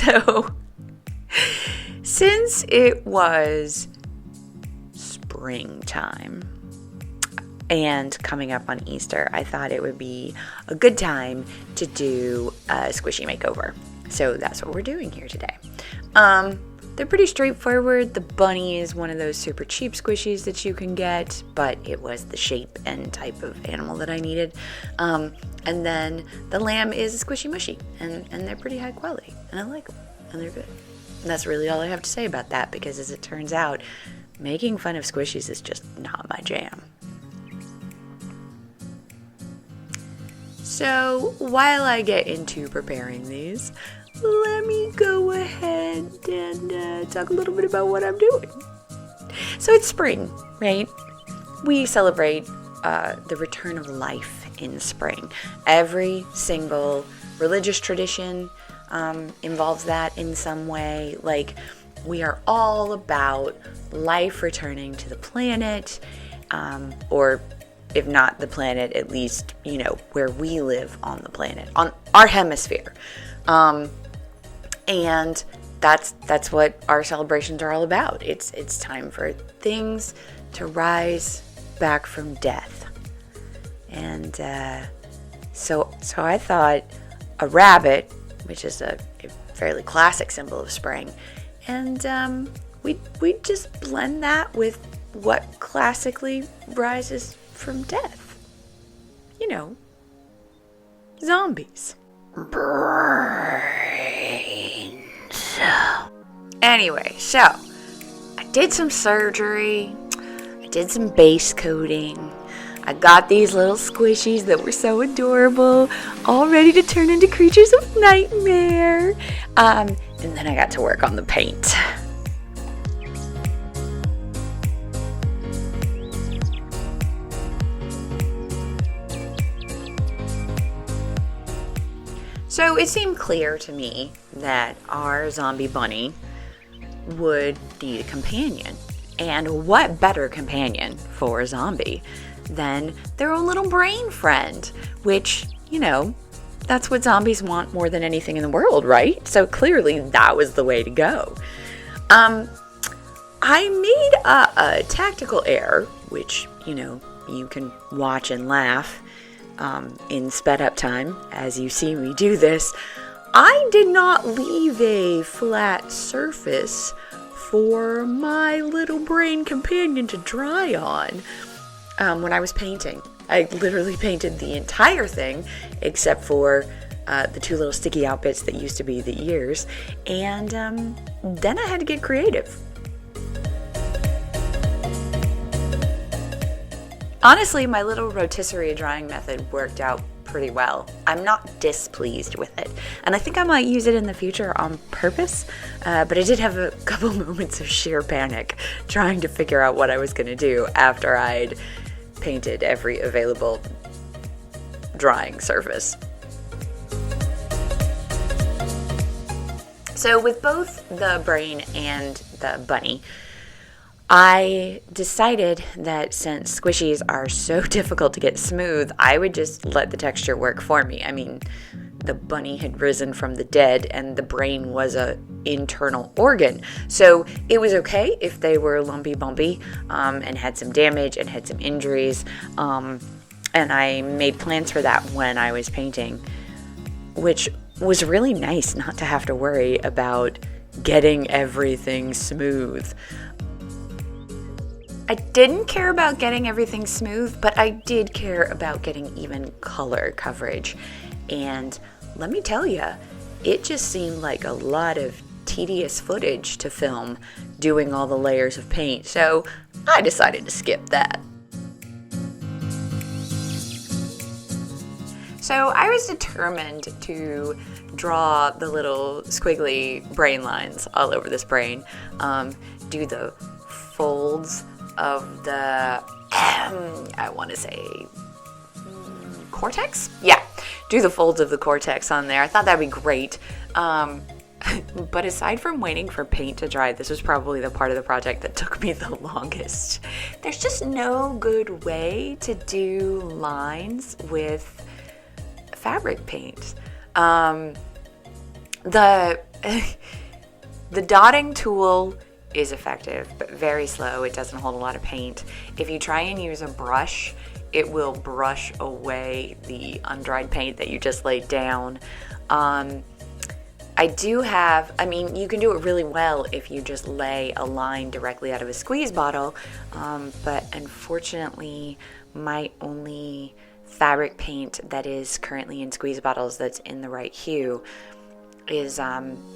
So, since it was springtime and coming up on Easter, I thought it would be a good time to do a squishy makeover. So that's what we're doing here today. They're pretty straightforward. The bunny is one of those super cheap squishies that you can get, but it was the shape and type of animal that I needed. And then the lamb is a squishy mushy, and they're pretty high quality, and I like them, and they're good. And that's really all I have to say about that, because as it turns out, making fun of squishies is just not my jam. So while I get into preparing these, let me go ahead and talk a little bit about what I'm doing. So it's spring, right? We celebrate the return of life in spring. Every single religious tradition involves that in some way. Like, we are all about life returning to the planet, or if not the planet, at least, where we live on the planet, on our hemisphere. And that's what our celebrations are all about. It's time for things to rise back from death. And so I thought a rabbit, which is a fairly classic symbol of spring, and we just blend that with what classically rises from death. Zombies. Anyway, so I did some surgery, I did some base coating, I got these little squishies that were so adorable, all ready to turn into creatures of nightmare, and then I got to work on the paint. So it seemed clear to me that our zombie bunny would need a companion. And what better companion for a zombie than their own little brain friend, which, that's what zombies want more than anything in the world, right? So clearly that was the way to go. I made a tactical error, which, you can watch and laugh in sped up time as you see me do this. I did not leave a flat surface for my little brain companion to dry on when I was painting. I literally painted the entire thing except for the two little sticky out bits that used to be the ears, and then I had to get creative. Honestly, my little rotisserie drying method worked out pretty well. I'm not displeased with it, and I think I might use it in the future on purpose, but I did have a couple moments of sheer panic trying to figure out what I was going to do after I'd painted every available drying surface. So with both the brain and the bunny, I decided that since squishies are so difficult to get smooth, I would just let the texture work for me. I mean, the bunny had risen from the dead and the brain was an internal organ. So it was okay if they were lumpy bumpy and had some damage and had some injuries. And I made plans for that when I was painting, which was really nice not to have to worry about getting everything smooth. I didn't care about getting everything smooth, but I did care about getting even color coverage. And let me tell you, it just seemed like a lot of tedious footage to film doing all the layers of paint, so I decided to skip that. So I was determined to draw the little squiggly brain lines all over this brain, do the folds of the, I want to say, cortex? Yeah, do the folds of the cortex on there. I thought that'd be great. But aside from waiting for paint to dry, this was probably the part of the project that took me the longest. There's just no good way to do lines with fabric paint. The The dotting tool is effective, but very slow. It doesn't hold a lot of paint. If you try and use a brush, it will brush away the undried paint that you just laid down. You can do it really well if you just lay a line directly out of a squeeze bottle, but unfortunately, my only fabric paint that is currently in squeeze bottles that's in the right hue is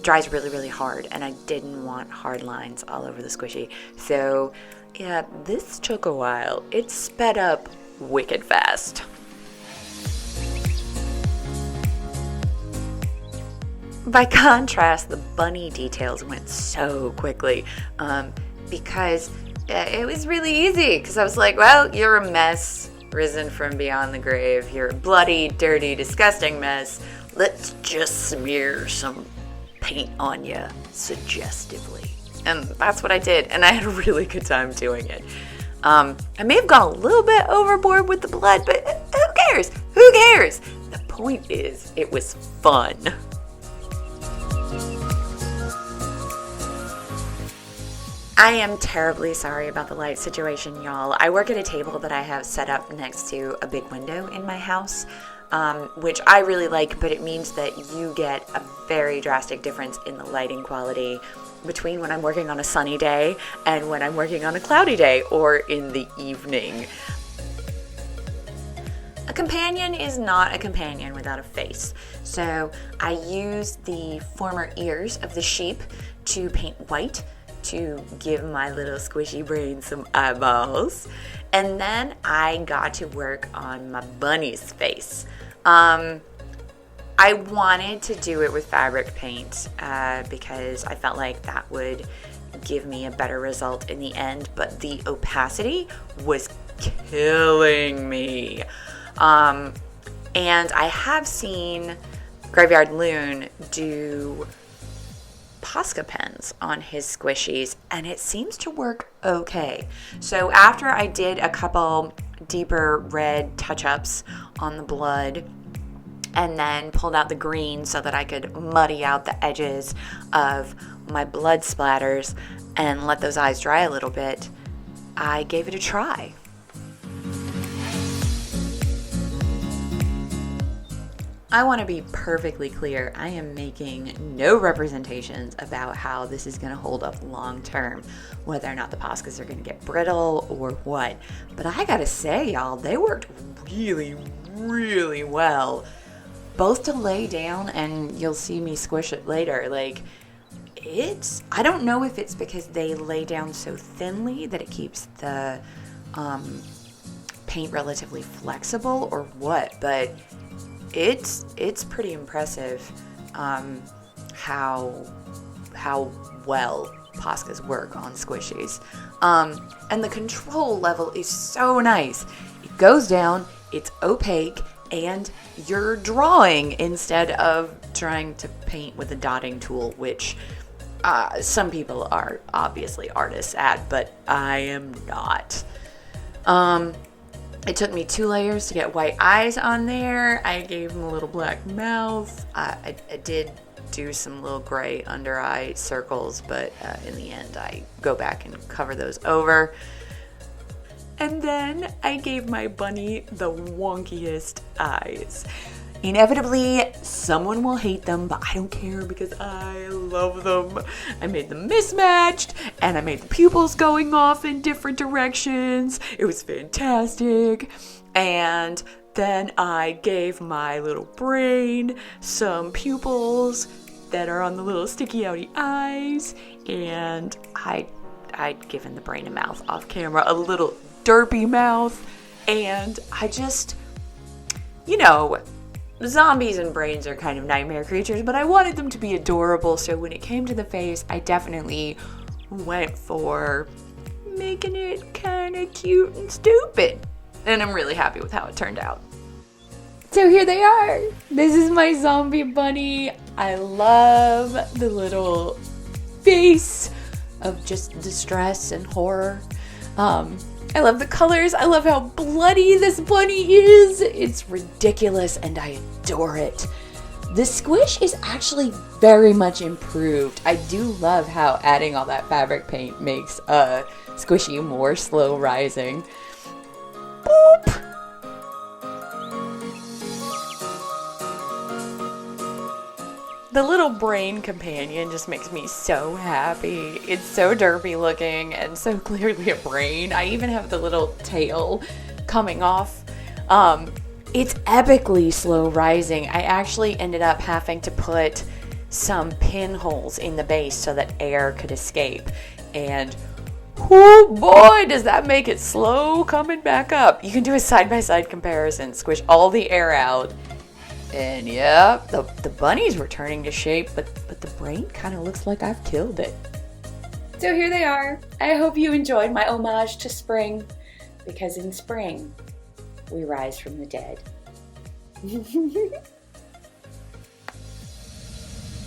dries really, really hard, and I didn't want hard lines all over the squishy. So yeah, this took a while. It sped up wicked fast. By contrast, the bunny details went so quickly because it was really easy, because I was like, well, you're a mess risen from beyond the grave. You're a bloody, dirty, disgusting mess. Let's just smear some paint on you suggestively. And that's what I did, and I had a really good time doing it. I may have gone a little bit overboard with the blood, but who cares? Who cares? The point is, it was fun. I am terribly sorry about the light situation, y'all. I work at a table that I have set up next to a big window in my house, which I really like, but it means that you get a very drastic difference in the lighting quality between when I'm working on a sunny day and when I'm working on a cloudy day or in the evening. A companion is not a companion without a face. So I used the former ears of the sheep to paint white to give my little squishy brain some eyeballs. And then I got to work on my bunny's face. I wanted to do it with fabric paint because I felt like that would give me a better result in the end, but the opacity was killing me. And I have seen Graveyard Loon do Posca pens on his squishies, and it seems to work okay. So after I did a couple deeper red touch-ups on the blood and then pulled out the green so that I could muddy out the edges of my blood splatters and let those eyes dry a little bit, I gave it a try. I want to be perfectly clear. I am making no representations about how this is going to hold up long term, whether or not the Poscas are going to get brittle or what. But I gotta say, y'all, they worked really, really well. Both to lay down, and you'll see me squish it later. I don't know if it's because they lay down so thinly that it keeps the paint relatively flexible or what, but it's pretty impressive how well Poscas work on squishies. And the control level is so nice. It goes down, it's opaque, and you're drawing instead of trying to paint with a dotting tool, which some people are obviously artists at, but I am not. It took me 2 layers to get white eyes on there. I gave him a little black mouth. I did do some little gray under eye circles, but in the end I go back and cover those over. And then I gave my bunny the wonkiest eyes. Inevitably, someone will hate them, but I don't care because I love them. I made them mismatched, and I made the pupils going off in different directions. It was fantastic. And then I gave my little brain some pupils that are on the little sticky outy eyes, and I'd given the brain a mouth off camera, a little derpy mouth, and I just, zombies and brains are kind of nightmare creatures, but I wanted them to be adorable, so when it came to the face, I definitely went for making it kind of cute and stupid. And I'm really happy with how it turned out. So here they are. This is my zombie bunny. I love the little face of just distress and horror. I love the colors. I love how bloody this bunny is. It's ridiculous and I adore it. The squish is actually very much improved. I do love how adding all that fabric paint makes squishy more slow rising. Boop! The little brain companion just makes me so happy. It's so derpy looking and so clearly a brain. I even have the little tail coming off. It's epically slow rising. I actually ended up having to put some pinholes in the base so that air could escape. And oh boy, does that make it slow coming back up. You can do a side-by-side comparison. Squish all the air out. And yeah, the bunny's returning to shape, but the brain kind of looks like I've killed it. So here they are. I hope you enjoyed my homage to spring, because in spring, we rise from the dead.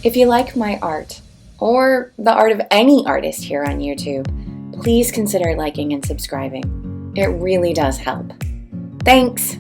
If you like my art, or the art of any artist here on YouTube, please consider liking and subscribing. It really does help. Thanks!